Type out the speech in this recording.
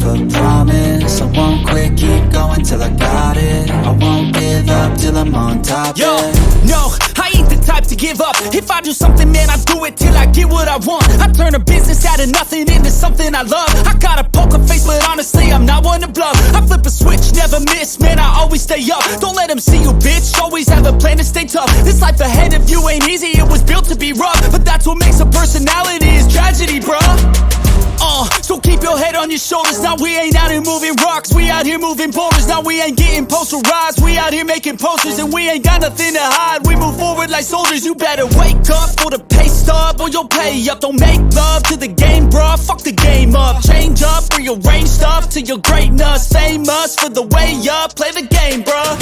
a promise. I won't quit, keep going till I got it. I won't give up till I'm on top. Yo, no, I ain't the type to give up. If I do something, man, I do it till I get what I want. I turn a business out of nothing into something I love. I got a poker face, but honestly, I'm not one to bluff. I flip a switch, never miss, man, I always stay up. Don't let them see you, bitch, always have a plan to stay tough. This life ahead of you ain't easy, it was built to be rough. But that's what makes a personality, is tragedy, bruh. So keep your head on your shoulders. Now we ain't out here moving rocks, we out here moving boulders. Now we ain't getting posterized, we out here making posters. And we ain't got nothing to hide, we move forward like soldiers. You better wake up for the pay stub, or you'll pay up. Don't make love to the game, bruh, fuck the game up. Change up, rearrange stuff to your greatness. Famous for the way up, play the game, bruh.